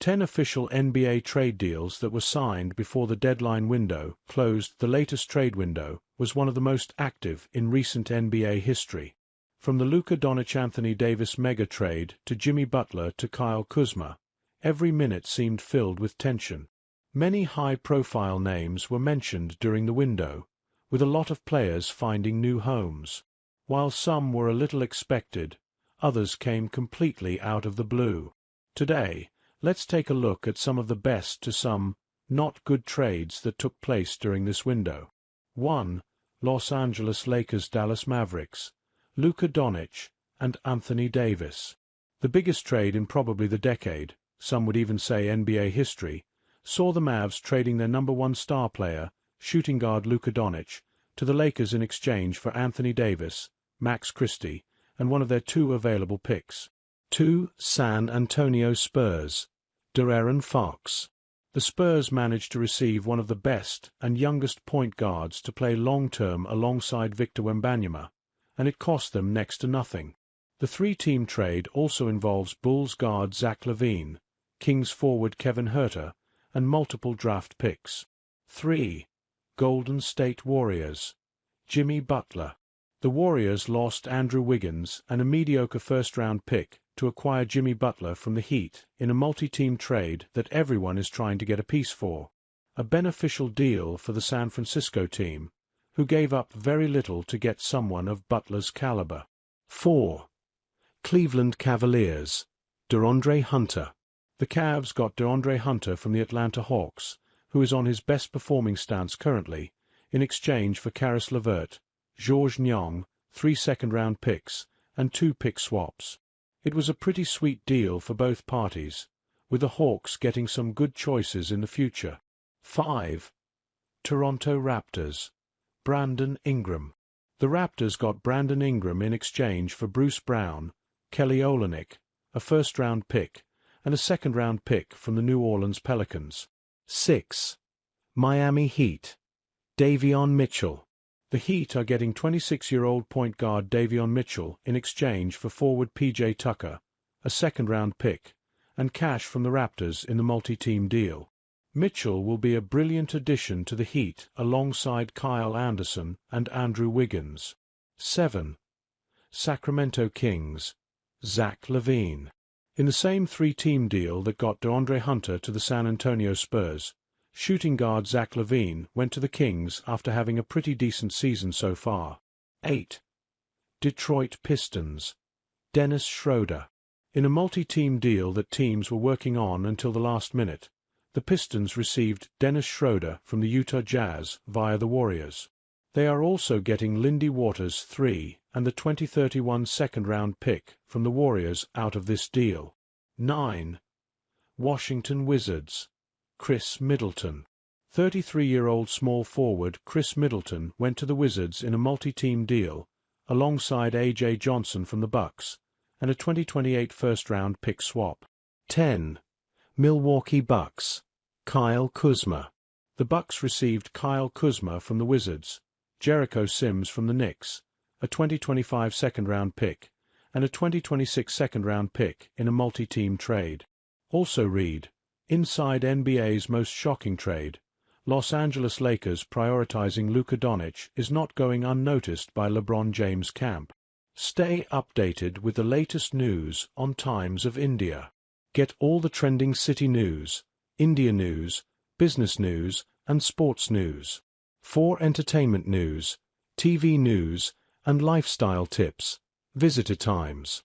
10 official NBA trade deals that were signed before the deadline window closed. The latest trade window was one of the most active in recent NBA history. From the Luka Doncic-Anthony Davis mega trade to Jimmy Butler to Kyle Kuzma, every minute seemed filled with tension. Many high-profile names were mentioned during the window, with a lot of players finding new homes. While some were a little expected, others came completely out of the blue. Today, let's take a look at some of the best to some not good trades that took place during this window. 1. Los Angeles Lakers Dallas Mavericks, Luka Doncic and Anthony Davis. The biggest trade in probably the decade, some would even say NBA history, saw the Mavs trading their number one star player, shooting guard Luka Doncic, to the Lakers in exchange for Anthony Davis, Max Christie, and one of their 2 available picks. 2. San Antonio Spurs, De'Aaron Fox. The Spurs managed to receive one of the best and youngest point guards to play long-term alongside Victor Wembanyama, and it cost them next to nothing. The 3-team trade also involves Bulls guard Zach LaVine, Kings forward Kevin Huerter, and multiple draft picks. 3. Golden State Warriors, Jimmy Butler. The Warriors lost Andrew Wiggins and a mediocre first-round pick to acquire Jimmy Butler from the Heat in a multi-team trade that everyone is trying to get a piece for. A beneficial deal for the San Francisco team, who gave up very little to get someone of Butler's caliber. 4. Cleveland Cavaliers, DeAndre Hunter. The Cavs got DeAndre Hunter from the Atlanta Hawks, who is on his best-performing stance currently, in exchange for Caris LeVert, Georges Niang, 3 second-round picks, and 2 pick swaps. It was a pretty sweet deal for both parties, with the Hawks getting some good choices in the future. 5. Toronto Raptors, Brandon Ingram. The Raptors got Brandon Ingram in exchange for Bruce Brown, Kelly Olynyk, a first-round pick, and a second-round pick from the New Orleans Pelicans. 6. Miami Heat, Davion Mitchell. The Heat are getting 26-year-old point guard Davion Mitchell in exchange for forward P.J. Tucker, a second-round pick, and cash from the Raptors in the multi-team deal. Mitchell will be a brilliant addition to the Heat alongside Kyle Anderson and Andrew Wiggins. 7. Sacramento Kings, Zach LaVine. In the same 3-team deal that got DeAndre Hunter to the San Antonio Spurs, shooting guard Zach LaVine went to the Kings after having a pretty decent season so far. 8. Detroit Pistons, Dennis Schroeder. In a multi-team deal that teams were working on until the last minute, the Pistons received Dennis Schroeder from the Utah Jazz via the Warriors. They are also getting Lindy Waters 3 and the 2031 second-round pick from the Warriors out of this deal. 9. Washington Wizards, Chris Middleton. 33-year-old small forward Chris Middleton went to the Wizards in a multi-team deal, alongside A.J. Johnson from the Bucks, and a 2028 first-round pick swap. 10. Milwaukee Bucks, Kyle Kuzma. The Bucks received Kyle Kuzma from the Wizards, Jericho Sims from the Knicks, a 2025 second-round pick, and a 2026 second-round pick in a multi-team trade. Also read, inside NBA's most shocking trade, Los Angeles Lakers prioritizing Luka Doncic is not going unnoticed by LeBron James' camp. Stay updated with the latest news on Times of India. Get all the trending city news, India news, business news, and sports news. For entertainment news, TV news, and lifestyle tips, visit Times.